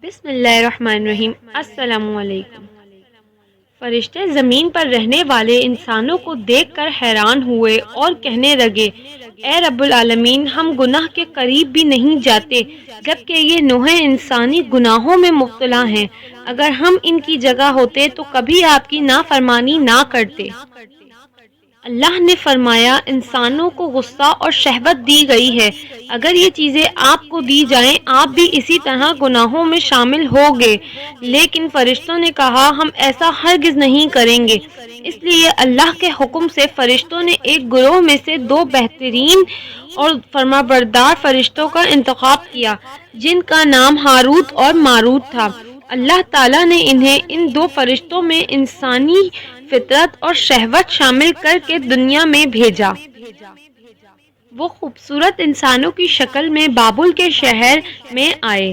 بسم اللہ الرحمن الرحیم۔ السلام علیکم۔ فرشتے زمین پر رہنے والے انسانوں کو دیکھ کر حیران ہوئے اور کہنے لگے، اے رب العالمین، ہم گناہ کے قریب بھی نہیں جاتے جبکہ یہ نوع انسانی گناہوں میں مبتلا ہیں۔ اگر ہم ان کی جگہ ہوتے تو کبھی آپ کی نافرمانی نہ کرتے۔ اللہ نے فرمایا، انسانوں کو غصہ اور شہوت دی گئی ہے، اگر یہ چیزیں آپ کو دی جائیں آپ بھی اسی طرح گناہوں میں شامل ہوگے، لیکن فرشتوں نے کہا ہم ایسا ہرگز نہیں کریں گے۔ اس لیے اللہ کے حکم سے فرشتوں نے ایک گروہ میں سے دو بہترین اور فرمانبردار فرشتوں کا انتخاب کیا جن کا نام ہاروت اور ماروت تھا۔ اللہ تعالیٰ نے انہیں ان دو فرشتوں میں انسانی فطرت اور شہوت شامل کر کے دنیا میں بھیجا۔ وہ خوبصورت انسانوں کی شکل میں بابل کے شہر میں آئے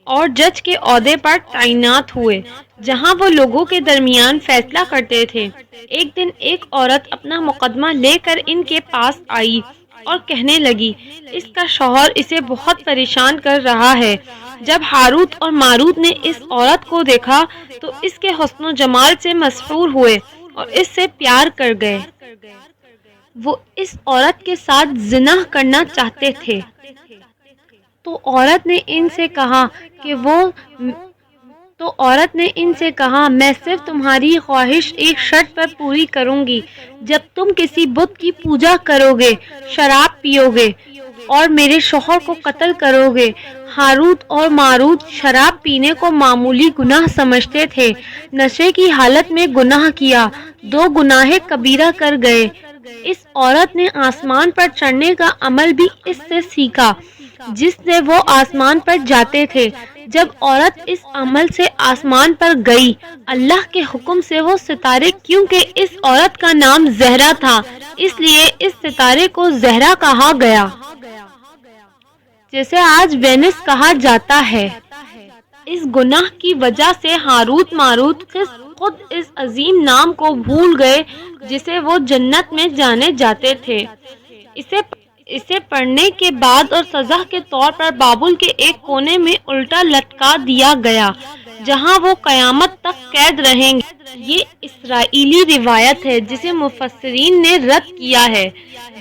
اور جج کے عہدے پر تعینات ہوئے، جہاں وہ لوگوں کے درمیان فیصلہ کرتے تھے۔ ایک دن ایک عورت اپنا مقدمہ لے کر ان کے پاس آئی اور کہنے لگی، اس کا شوہر اسے بہت پریشان کر رہا ہے۔ جب ہاروت اور ماروت نے اس عورت کو دیکھا تو اس کے حسن و جمال سے مسحور ہوئے اور اس سے پیار کر گئے۔ وہ اس عورت کے ساتھ زنا کرنا چاہتے تھے، تو عورت نے ان سے کہا میں صرف تمہاری خواہش ایک شرط پر پوری کروں گی، جب تم کسی بت کی پوجا کرو گے، شراب پیو گے اور میرے شوہر کو قتل کرو گے۔ ہاروت اور ماروت شراب پینے کو معمولی گناہ سمجھتے تھے، نشے کی حالت میں گناہ کیا، دو گناہ کبیرہ کر گئے۔ اس عورت نے آسمان پر چڑھنے کا عمل بھی اس سے سیکھا جس سے وہ آسمان پر جاتے تھے۔ جب عورت اس عمل سے آسمان پر گئی، اللہ کے حکم سے وہ ستارے، کیونکہ اس عورت کا نام زہرا تھا اس لیے اس ستارے کو زہرا کہا گیا، جسے آج وینس کہا جاتا ہے۔ اس گناہ کی وجہ سے ہاروت ماروت خود اس عظیم نام کو بھول گئے جسے وہ جنت میں جانے جاتے تھے۔ اسے پڑھنے کے بعد اور سزا کے طور پر بابل کے ایک کونے میں الٹا لٹکا دیا گیا، جہاں وہ قیامت تک قید رہیں گے۔ یہ اسرائیلی روایت ہے جسے مفسرین نے رد کیا ہے،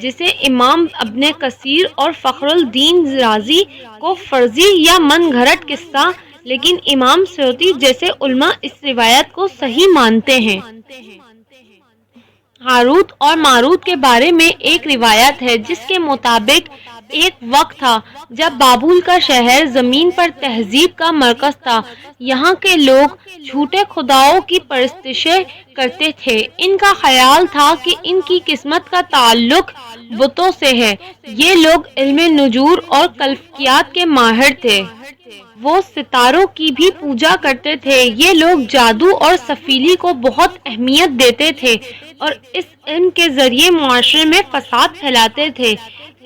جسے امام ابن کثیر اور فخر الدین رازی کو فرضی یا من گھڑت قصہ، لیکن امام سیوطی جیسے علماء اس روایت کو صحیح مانتے ہیں۔ ہاروت اور ماروت کے بارے میں ایک روایت ہے جس کے مطابق ایک وقت تھا جب بابل کا شہر زمین پر تہذیب کا مرکز تھا۔ یہاں کے لوگ جھوٹے خداؤں کی پرستشیں کرتے تھے۔ ان کا خیال تھا کہ ان کی قسمت کا تعلق بتوں سے ہے۔ یہ لوگ علم نجوم اور فلکیات کے ماہر تھے۔ وہ ستاروں کی بھی پوجا کرتے تھے۔ یہ لوگ جادو اور سفیلی کو بہت اہمیت دیتے تھے اور اس علم کے ذریعے معاشرے میں فساد پھیلاتے تھے۔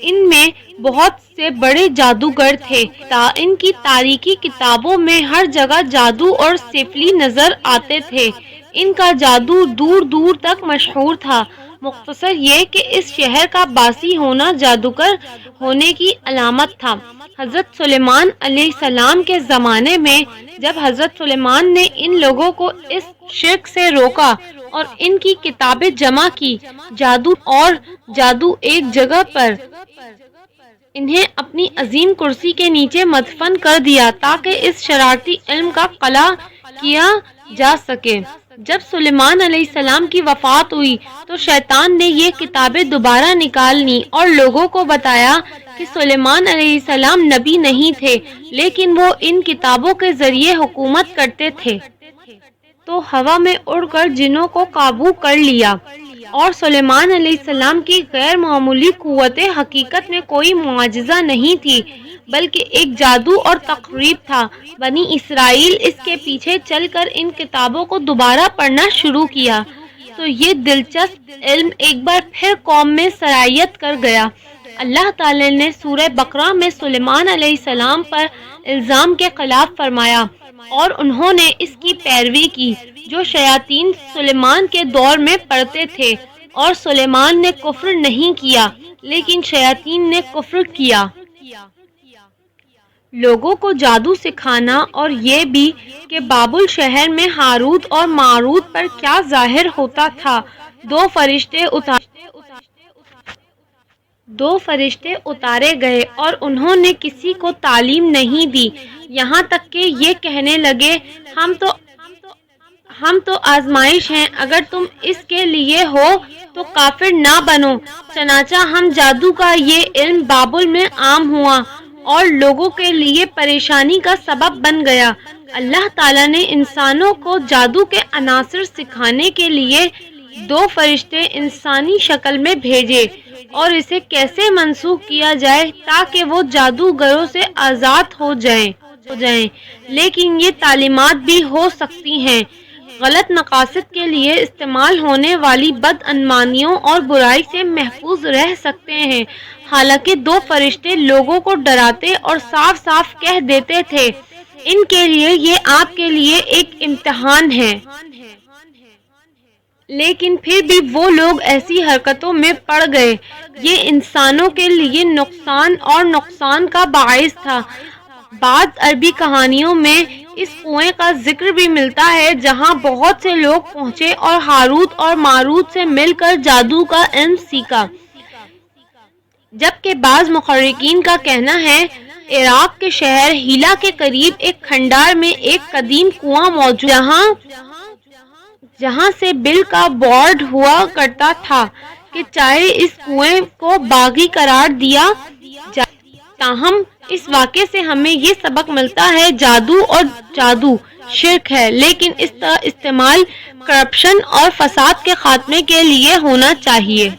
ان میں بہت سے بڑے جادوگر تھے۔ ان کی تاریخی کتابوں میں ہر جگہ جادو اور سفلی نظر آتے تھے۔ ان کا جادو دور دور تک مشہور تھا۔ مختصر یہ کہ اس شہر کا باسی ہونا جادوگر ہونے کی علامت تھا۔ حضرت سلیمان علیہ السلام کے زمانے میں جب حضرت سلیمان نے ان لوگوں کو اس شرک سے روکا اور ان کی کتابیں جمع کی، جادو ایک جگہ پر انہیں اپنی عظیم کرسی کے نیچے مدفن کر دیا تاکہ اس شرارتی علم کا قلع کیا جا سکے۔ جب سلیمان علیہ السلام کی وفات ہوئی تو شیطان نے یہ کتابیں دوبارہ نکال لیں اور لوگوں کو بتایا کہ سلیمان علیہ السلام نبی نہیں تھے، لیکن وہ ان کتابوں کے ذریعے حکومت کرتے تھے۔ تو ہوا میں اڑ کر جنوں کو قابو کر لیا، اور سلیمان علیہ السلام کی غیر معمولی قوت حقیقت میں کوئی معجزہ نہیں تھی بلکہ ایک جادو اور تقریب تھا۔ بنی اسرائیل اس کے پیچھے چل کر ان کتابوں کو دوبارہ پڑھنا شروع کیا تو یہ دلچسپ علم ایک بار پھر قوم میں سرایت کر گیا۔ اللہ تعالی نے سورہ بقرہ میں سلیمان علیہ السلام پر الزام کے خلاف فرمایا، اور انہوں نے اس کی پیروی کی جو شیاطین سلیمان کے دور میں پڑھتے تھے، اور سلیمان نے کفر نہیں کیا لیکن شیاطین نے کفر کیا۔ لوگوں کو جادو سکھانا، اور یہ بھی کہ بابل شہر میں ہاروت اور ماروت پر کیا ظاہر ہوتا تھا۔ دو فرشتے اتارے گئے اور انہوں نے کسی کو تعلیم نہیں دی، یہاں تک کہ یہ کہنے لگے ہم تو آزمائش ہیں، اگر تم اس کے لیے ہو تو کافر نہ بنو۔ چنانچہ ہم جادو کا یہ علم بابل میں عام ہوا اور لوگوں کے لیے پریشانی کا سبب بن گیا۔ اللہ تعالیٰ نے انسانوں کو جادو کے عناصر سکھانے کے لیے دو فرشتے انسانی شکل میں بھیجے اور اسے کیسے منسوخ کیا جائے تاکہ وہ جادوگروں سے آزاد ہو جائیں۔ لیکن یہ تعلیمات بھی ہو سکتی ہیں، غلط مقاصد کے لیے استعمال ہونے والی بدعنوانیوں اور برائی سے محفوظ رہ سکتے ہیں۔ حالانکہ دو فرشتے لوگوں کو ڈراتے اور صاف صاف کہہ دیتے تھے، ان کے لیے یہ آپ کے لیے ایک امتحان ہے۔ لیکن پھر بھی وہ لوگ ایسی حرکتوں میں پڑ گئے، یہ انسانوں کے لیے نقصان کا باعث تھا۔ بعض عربی کہانیوں میں اس کنویں کا ذکر بھی ملتا ہے جہاں بہت سے لوگ پہنچے اور ہاروت اور ماروت سے مل کر جادو کا علم سیکھا، جبکہ بعض مورخین کا کہنا ہے عراق کے شہر ہیلا کے قریب ایک کھنڈار میں ایک قدیم کنواں موجود جہاں سے بل کا بورڈ ہوا کرتا تھا کہ چاہے اس کنویں کو باغی قرار دیا جائے۔ تاہم اس واقعے سے ہمیں یہ سبق ملتا ہے جادو شرک ہے، لیکن اس کا استعمال کرپشن اور فساد کے خاتمے کے لیے ہونا چاہیے۔